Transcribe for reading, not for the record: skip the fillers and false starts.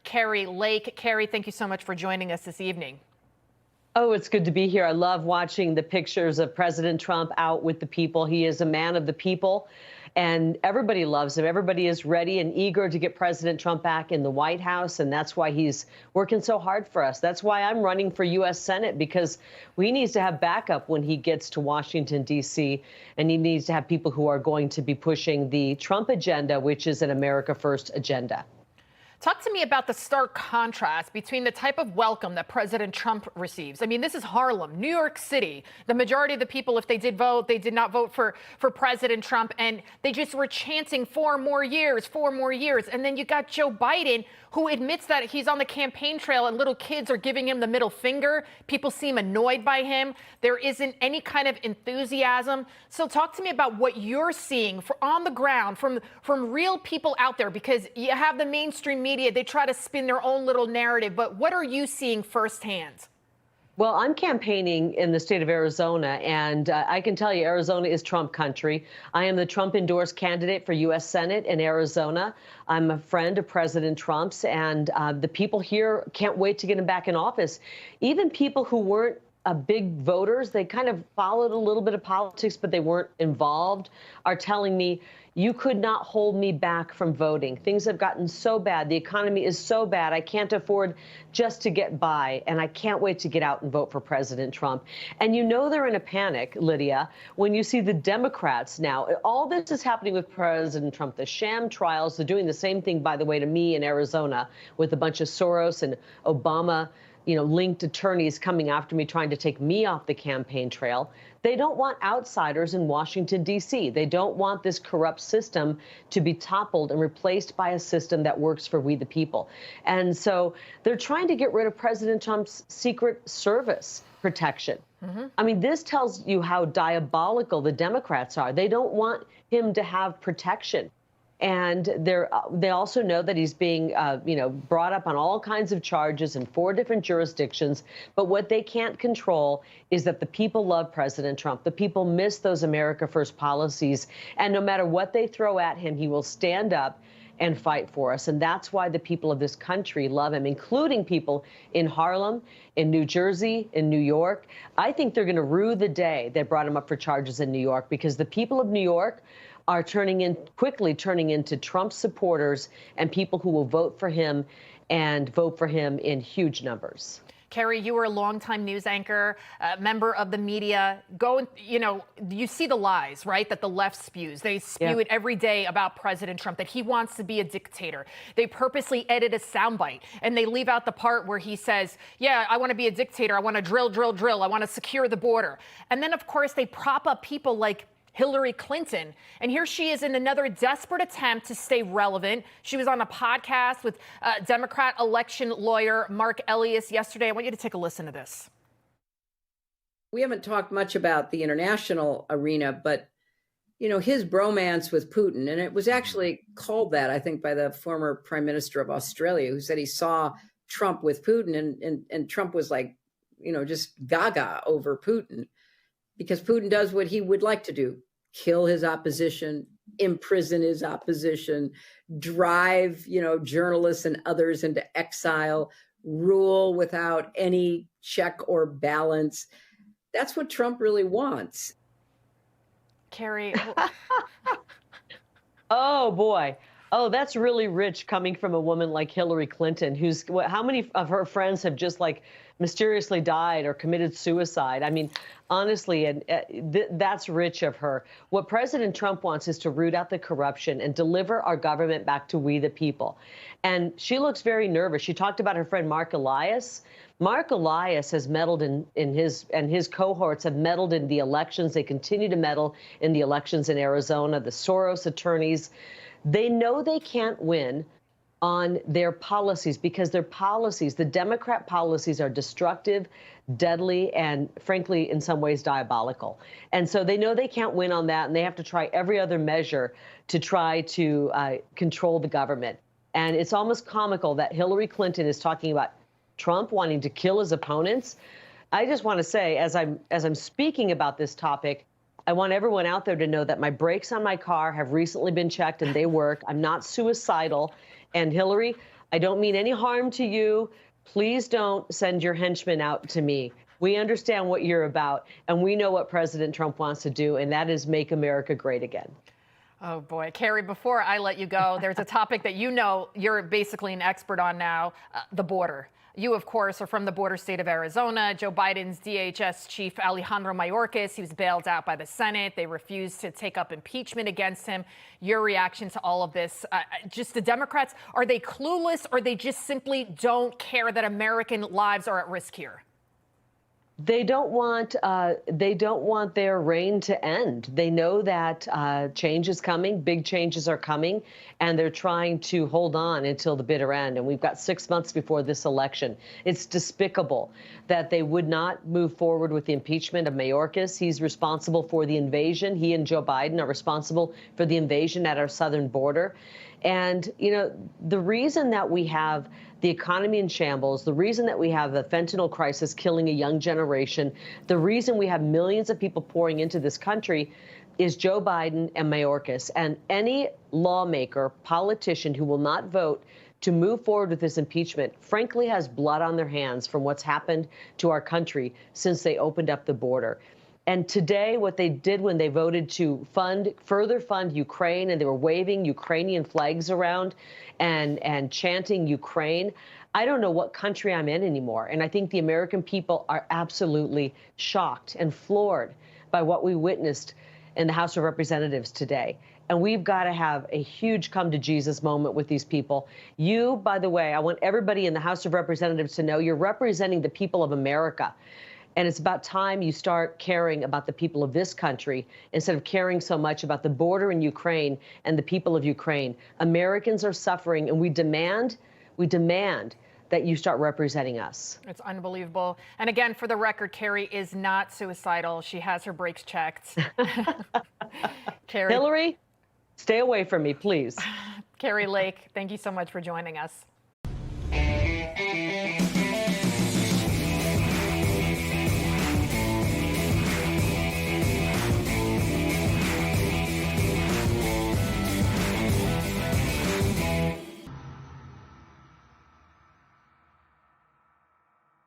Kari Lake. Kari, thank you so much for joining us this evening. Oh, it's good to be here. I love watching the pictures of President Trump out with the people. He is a man of the people, and everybody loves him. Everybody is ready and eager to get President Trump back in the White House, and that's why he's working so hard for us. That's why I'm running for U.S. Senate, because we need to have backup when he gets to Washington, D.C., and he needs to have people who are going to be pushing the Trump agenda, which is an America First agenda. Talk to me about the stark contrast between the type of welcome that President Trump receives. I mean, this is Harlem, New York City. The majority of the people, if they did vote, they did not vote for President Trump. And they just were chanting 4 more years, 4 more years. And then you got Joe Biden, who admits that he's on the campaign trail and little kids are giving him the middle finger. People seem annoyed by him. There isn't any kind of enthusiasm. So talk to me about what you're seeing on the ground from real people out there, because you have the mainstream media. They try to spin their own little narrative. But what are you seeing firsthand? Well, I'm campaigning in the state of Arizona, and I can tell you Arizona is Trump country. I am the Trump-endorsed candidate for U.S. Senate in Arizona. I'm a friend of President Trump's, and the people here can't wait to get him back in office. Even people who weren't big voters, they kind of followed a little bit of politics, but they weren't involved, are telling me, you could not hold me back from voting. Things have gotten so bad. The economy is so bad. I can't afford just to get by, and I can't wait to get out and vote for President Trump. And you know they're in a panic, Lydia, when you see the Democrats now. All this is happening with President Trump. The sham trials, they're doing the same thing, by the way, to me in Arizona with a bunch of Soros and Obama linked attorneys coming after me, trying to take me off the campaign trail. They don't want outsiders in Washington, D.C. They don't want this corrupt system to be toppled and replaced by a system that works for we the people. And so they're trying to get rid of President Trump's Secret Service protection. I mean, this tells you how diabolical the Democrats are. They don't want him to have protection. And they also know that he's being, brought up on all kinds of charges in 4 different jurisdictions. But what they can't control is that the people love President Trump. The people miss those America First policies. And no matter what they throw at him, he will stand up and fight for us. And that's why the people of this country love him, including people in Harlem, in New Jersey, in New York. I think they're going to rue the day they brought him up for charges in New York, because the people of New York are quickly turning into Trump supporters and people who will vote for him and vote for him in huge numbers. Kari, you were a longtime news anchor, member of the media. You see the lies, right, that the left spews. They spew it every day about President Trump, that he wants to be a dictator. They purposely edit a soundbite, and they leave out the part where he says, yeah, I want to be a dictator. I want to drill, drill, drill. I want to secure the border. And then, of course, they prop up people like Hillary Clinton. And here she is in another desperate attempt to stay relevant. She was on a podcast with Democrat election lawyer Mark Elias yesterday. I want you to take a listen to this. We haven't talked much about the international arena, but, his bromance with Putin, and it was actually called that, I think, by the former Prime Minister of Australia, who said he saw Trump with Putin, and Trump was like, just gaga over Putin, because Putin does what he would like to do: kill his opposition, imprison his opposition, drive, journalists and others into exile, rule without any check or balance. That's what Trump really wants. Kari. Oh, boy. Oh, that's really rich coming from a woman like Hillary Clinton, how many of her friends have just mysteriously died or committed suicide? I mean, honestly, that's rich of her. What President Trump wants is to root out the corruption and deliver our government back to we the people. And she looks very nervous. She talked about her friend Mark Elias. Mark Elias has meddled in his cohorts have meddled in the elections. They continue to meddle in the elections in Arizona. The Soros attorneys, they know they can't win on their policies, because their policies, the Democrat policies, are destructive, deadly, and frankly, in some ways, diabolical. And so they know they can't win on that, and they have to try every other measure to try to control the government. And it's almost comical that Hillary Clinton is talking about Trump wanting to kill his opponents. I just want to say, as I'm speaking about this topic, I want everyone out there to know that my brakes on my car have recently been checked and they work. I'm not suicidal. And Hillary, I don't mean any harm to you. Please don't send your henchmen out to me. We understand what you're about, and we know what President Trump wants to do, and that is make America great again. Oh, boy. Kari, before I let you go, there's a topic that you know you're basically an expert on now, the border. You, of course, are from the border state of Arizona. Joe Biden's DHS chief, Alejandro Mayorkas, he was bailed out by the Senate. They refused to take up impeachment against him. Your reaction to all of this? Just the Democrats, are they clueless, or they just simply don't care that American lives are at risk here? They don't want their reign to end. They know that change is coming, big changes are coming, and they're trying to hold on until the bitter end. And we've got 6 months before this election. It's despicable that they would not move forward with the impeachment of Mayorkas. He's responsible for the invasion. He and Joe Biden are responsible for the invasion at our southern border. And, you know, the reason that we have the economy in shambles, the reason that we have the fentanyl crisis killing a young generation, the reason we have millions of people pouring into this country is Joe Biden and Mayorkas. And any lawmaker, politician who will not vote to move forward with this impeachment, frankly, has blood on their hands from what's happened to our country since they opened up the border. And today, what they did when they voted to further fund Ukraine, and they were waving Ukrainian flags around and chanting Ukraine, I don't know what country I'm in anymore. And I think the American people are absolutely shocked and floored by what we witnessed in the House of Representatives today. And we've got to have a huge come to Jesus moment with these people. You, by the way, I want everybody in the House of Representatives to know you're representing the people of America. And it's about time you start caring about the people of this country instead of caring so much about the border in Ukraine and the people of Ukraine. Americans are suffering, and we demand that you start representing us. It's unbelievable. And again, for the record, Kari is not suicidal. She has her brakes checked. Hillary, stay away from me, please. Kari Lake, thank you so much for joining us.